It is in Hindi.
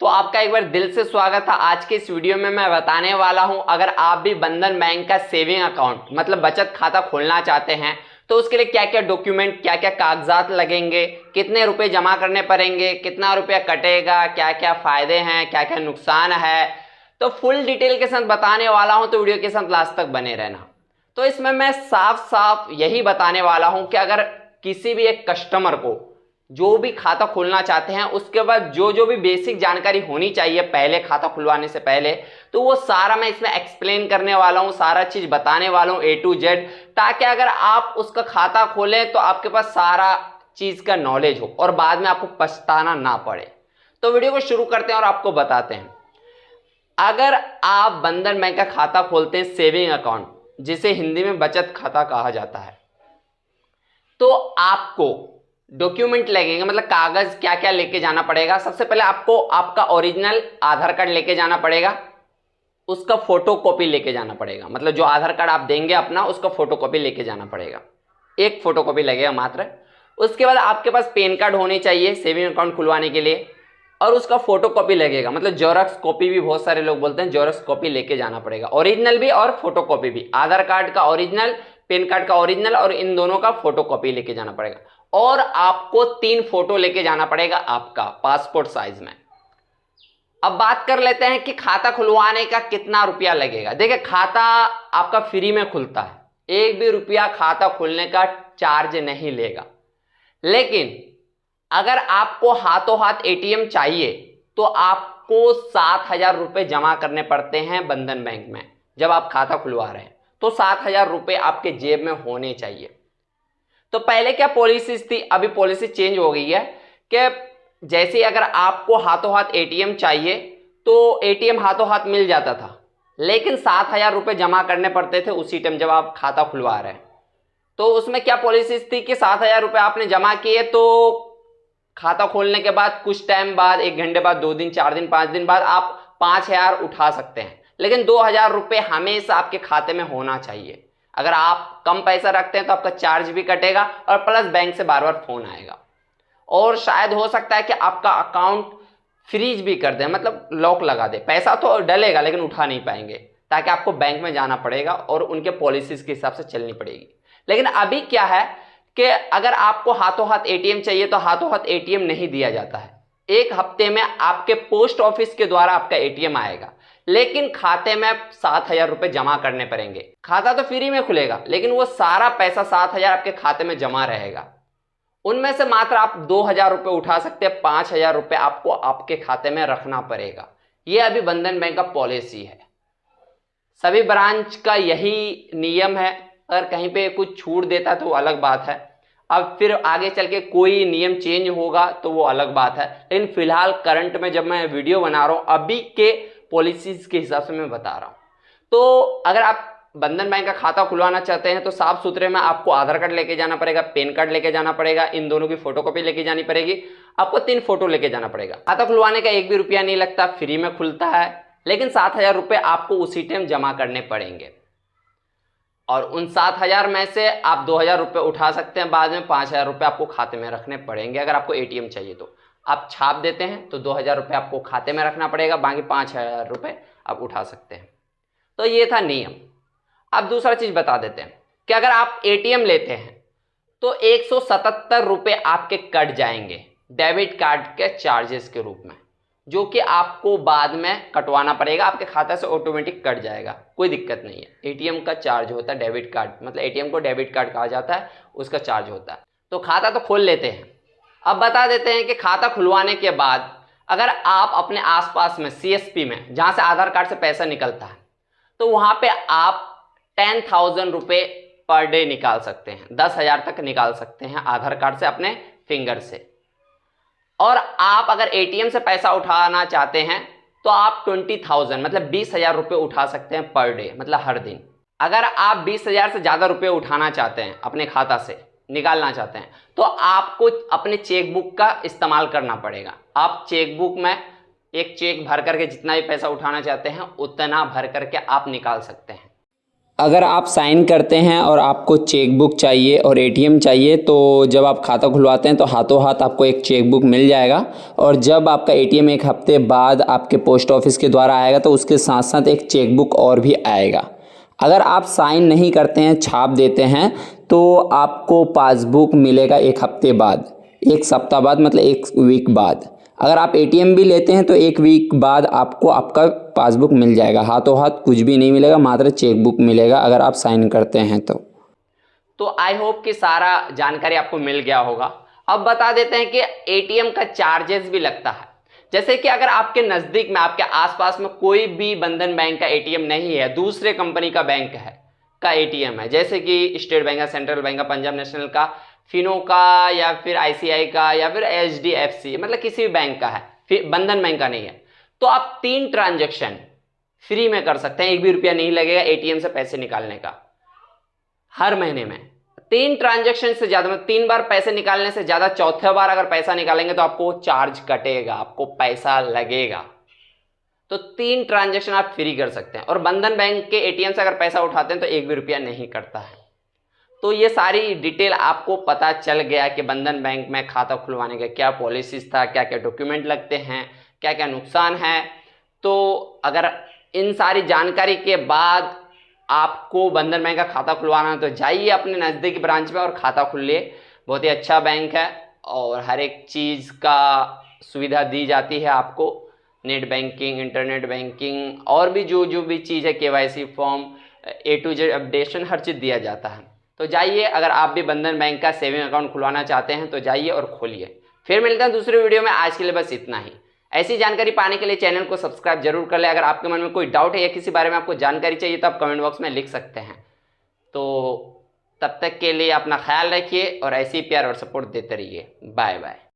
तो आपका एक बार दिल से स्वागत है। आज के इस वीडियो में मैं बताने वाला हूं, अगर आप भी बंधन बैंक का सेविंग अकाउंट मतलब बचत खाता खोलना चाहते हैं तो उसके लिए क्या क्या डॉक्यूमेंट, क्या क्या कागजात लगेंगे, कितने रुपए जमा करने पड़ेंगे, कितना रुपया कटेगा, क्या क्या फायदे हैं, क्या क्या नुकसान है, तो फुल डिटेल के साथ बताने वाला हूं। तो वीडियो के साथ लास्ट तक बने रहना। तो इसमें मैं साफ साफ यही बताने वाला हूं कि अगर किसी भी एक कस्टमर को जो भी खाता खोलना चाहते हैं उसके बाद जो जो भी बेसिक जानकारी होनी चाहिए पहले खाता खुलवाने से पहले, तो वो सारा मैं इसमें एक्सप्लेन करने वाला हूं, सारा चीज बताने वाला हूं A to Z, ताकि अगर आप उसका खाता खोलें तो आपके पास सारा चीज का नॉलेज हो और बाद में आपको पछताना ना पड़े। तो वीडियो को शुरू करते हैं और आपको बताते हैं। अगर आप बंधन बैंक का खाता खोलते हैं, सेविंग अकाउंट जिसे हिंदी में बचत खाता कहा जाता है, तो आपको डॉक्यूमेंट लगेंगे, मतलब कागज क्या क्या लेके जाना पड़ेगा। सबसे पहले आपको आपका ओरिजिनल आधार कार्ड लेके जाना पड़ेगा, उसका फोटो कॉपी लेके जाना पड़ेगा, मतलब जो आधार कार्ड आप देंगे अपना उसका फोटो कॉपी लेके जाना पड़ेगा, एक फोटो कॉपी लगेगा मात्र। उसके बाद आपके पास पैन कार्ड होनी चाहिए सेविंग अकाउंट खुलवाने के लिए, और उसका फोटो कॉपी लगेगा, मतलब जेरॉक्स कॉपी भी बहुत सारे लोग बोलते हैं, जेरॉक्स कॉपी लेके जाना पड़ेगा, ओरिजिनल भी और फोटो कॉपी भी, आधार कार्ड का ओरिजिनल, पैन कार्ड का ओरिजिनल और इन दोनों का फोटो कॉपी लेके जाना पड़ेगा। और आपको 3 फोटो लेके जाना पड़ेगा आपका पासपोर्ट साइज में। अब बात कर लेते हैं कि खाता खुलवाने का कितना रुपया लगेगा। देखिए, खाता आपका फ्री में खुलता है, एक भी रुपया खाता खोलने का चार्ज नहीं लेगा। लेकिन अगर आपको हाथों हाथ ATM चाहिए तो आपको 7,000 रुपए जमा करने पड़ते हैं बंधन बैंक में। जब आप खाता खुलवा रहे हैं तो 7,000 रुपए आपके जेब में होने चाहिए। तो पहले क्या पॉलिसी थी, अभी पॉलिसी चेंज हो गई है कि जैसे अगर आपको हाथों हाथ ATM चाहिए तो ATM हाथों हाथ मिल जाता था, लेकिन 7,000 रुपए जमा करने पड़ते थे उसी टाइम जब आप खाता खुलवा रहे हैं। तो उसमें क्या पॉलिसी थी कि 7,000 रुपए आपने जमा किए तो खाता खोलने के बाद कुछ टाइम बाद, 1 घंटे बाद, 2 दिन, 4 दिन, 5 दिन बाद आप 5,000 उठा सकते हैं, लेकिन 2,000 रुपए हमेशा आपके खाते में होना चाहिए। अगर आप कम पैसा रखते हैं तो आपका चार्ज भी कटेगा और प्लस बैंक से बार बार फोन आएगा, और शायद हो सकता है कि आपका अकाउंट फ्रीज भी कर दे, मतलब लॉक लगा दे। पैसा तो डलेगा लेकिन उठा नहीं पाएंगे, ताकि आपको बैंक में जाना पड़ेगा और उनके पॉलिसीज के हिसाब से चलनी पड़ेगी। लेकिन अभी क्या है कि अगर आपको हाथों हाथ ATM चाहिए तो हाथों हाथ ATM नहीं दिया जाता है। 1 हफ्ते में आपके पोस्ट ऑफिस के द्वारा आपका ATM आएगा, लेकिन खाते में 7,000 रुपए जमा करने पड़ेंगे। खाता तो फ्री में खुलेगा लेकिन वो सारा पैसा 7,000 आपके खाते में जमा रहेगा। उनमें से मात्र आप 2,000 रुपए उठा सकते हैं, 5,000 रुपए आपको आपके खाते में रखना पड़ेगा। ये अभी बंधन बैंक का पॉलिसी है, सभी ब्रांच का यही नियम है। अगर कहीं पे कुछ छूट देता है तो वो अलग बात है, अब फिर आगे चल के कोई नियम चेंज होगा तो वो अलग बात है। लेकिन फिलहाल करंट में जब मैं वीडियो बना रहा हूं अभी के पॉलिसीज के हिसाब से मैं बता रहा हूं। तो अगर आप बंधन बैंक का खाता खुलवाना चाहते हैं तो साफ सुथरे में आपको आधार कार्ड लेके जाना पड़ेगा, पैन कार्ड लेके जाना पड़ेगा, इन दोनों की फोटोकॉपी लेके जानी पड़ेगी, आपको 3 फोटो लेके जाना पड़ेगा। खाता खुलवाने का 1 भी रुपया नहीं लगता, फ्री में खुलता है, लेकिन 7,000 रुपये आपको उसी टाइम जमा करने पड़ेंगे। और उन 7,000 में से आप 2,000 रुपये उठा सकते हैं, बाद में 5,000 रुपये आपको खाते में रखने पड़ेंगे। अगर आपको ATM चाहिए तो आप छाप देते हैं तो 2,000 रुपये आपको खाते में रखना पड़ेगा, बाकी 5,000 रुपये आप उठा सकते हैं। तो ये था नियम। अब दूसरा चीज बता देते हैं कि अगर आप ATM लेते हैं तो 177 रुपये आपके कट जाएंगे डेबिट कार्ड के चार्जेस के रूप में, जो कि आपको बाद में कटवाना पड़ेगा, आपके खाते से ऑटोमेटिक कट जाएगा, कोई दिक्कत नहीं है। ATM का चार्ज होता है डेबिट कार्ड, मतलब ATM को डेबिट कार्ड कहा जाता है, उसका चार्ज होता है। तो खाता तो खोल लेते हैं। अब बता देते हैं कि खाता खुलवाने के बाद अगर आप अपने आसपास में CSP में, जहां से आधार कार्ड से पैसा निकलता है, तो वहां पे आप 10,000 रुपये पर डे निकाल सकते हैं, 10,000 तक निकाल सकते हैं आधार कार्ड से अपने फिंगर से। और आप अगर ATM से पैसा उठाना चाहते हैं तो आप 20,000 मतलब 20,000 रुपये उठा सकते हैं पर डे, मतलब हर दिन। अगर आप 20,000 से ज़्यादा रुपये उठाना चाहते हैं, अपने खाता से निकालना चाहते हैं, तो आपको अपने चेकबुक का इस्तेमाल करना पड़ेगा। आप चेकबुक में एक चेक भर करके जितना भी पैसा उठाना चाहते हैं उतना भर करके आप निकाल सकते हैं। अगर आप साइन करते हैं और आपको चेकबुक चाहिए और एटीएम चाहिए तो जब आप खाता खुलवाते हैं तो हाथों हाथ आपको एक चेकबुक मिल जाएगा, और जब आपका एटीएम एक हफ्ते बाद आपके पोस्ट ऑफिस के द्वारा आएगा तो उसके साथ साथ एक चेकबुक और भी आएगा। अगर आप साइन नहीं करते हैं, छाप देते हैं, तो आपको पासबुक मिलेगा एक हफ्ते बाद, एक सप्ताह बाद, मतलब एक वीक बाद। अगर आप एटीएम भी लेते हैं तो एक वीक बाद आपको आपका पासबुक मिल जाएगा। हाथों हाथ कुछ भी नहीं मिलेगा, मात्र चेकबुक मिलेगा अगर आप साइन करते हैं तो आई होप कि सारा जानकारी आपको मिल गया होगा। अब बता देते हैं कि एटीएम का चार्जेस भी लगता है। जैसे कि अगर आपके नज़दीक में, आपके आसपास में कोई भी बंधन बैंक का एटीएम नहीं है, दूसरे कंपनी का बैंक है का एटीएम है, जैसे कि स्टेट बैंक का, सेंट्रल बैंक का, पंजाब नेशनल का, फिनो का, या फिर आईसीआई का, या फिर एचडीएफसी, मतलब किसी भी बैंक का है, फिर बंधन बैंक का नहीं है, तो आप 3 ट्रांजैक्शन फ्री में कर सकते हैं। 1 भी रुपया नहीं लगेगा एटीएम से पैसे निकालने का। हर महीने में 3 ट्रांजैक्शन से ज्यादा, मतलब 3 बार पैसे निकालने से ज्यादा, चौथे बार अगर पैसा निकालेंगे तो आपको चार्ज कटेगा, आपको पैसा लगेगा। तो 3 ट्रांजैक्शन आप फ्री कर सकते हैं, और बंधन बैंक के एटीएम से अगर पैसा उठाते हैं तो 1 भी रुपया नहीं कटता है। तो ये सारी डिटेल आपको पता चल गया कि बंधन बैंक में खाता खुलवाने का क्या पॉलिसीज था, क्या क्या डॉक्यूमेंट लगते हैं, क्या क्या नुकसान है। तो अगर इन सारी जानकारी के बाद आपको बंधन बैंक का खाता खुलवाना है तो जाइए अपने नज़दीकी ब्रांच में और खाता खुलिए। बहुत ही अच्छा बैंक है और हर एक चीज़ का सुविधा दी जाती है आपको, नेट बैंकिंग, इंटरनेट बैंकिंग, और भी जो भी चीज़ है, KYC form, A to Z updation, हर चीज़ दिया जाता है। तो जाइए, अगर आप भी बंधन बैंक का सेविंग अकाउंट खुलवाना चाहते हैं तो जाइए और खोलिए। फिर मिलते हैं दूसरी वीडियो में। आज के लिए बस इतना ही। ऐसी जानकारी पाने के लिए चैनल को सब्सक्राइब जरूर कर ले। अगर आपके मन में कोई डाउट है या किसी बारे में आपको जानकारी चाहिए तो आप कमेंट बॉक्स में लिख सकते हैं। तो तब तक के लिए अपना ख्याल रखिए और ऐसे ही प्यार और सपोर्ट देते रहिए। Bye bye.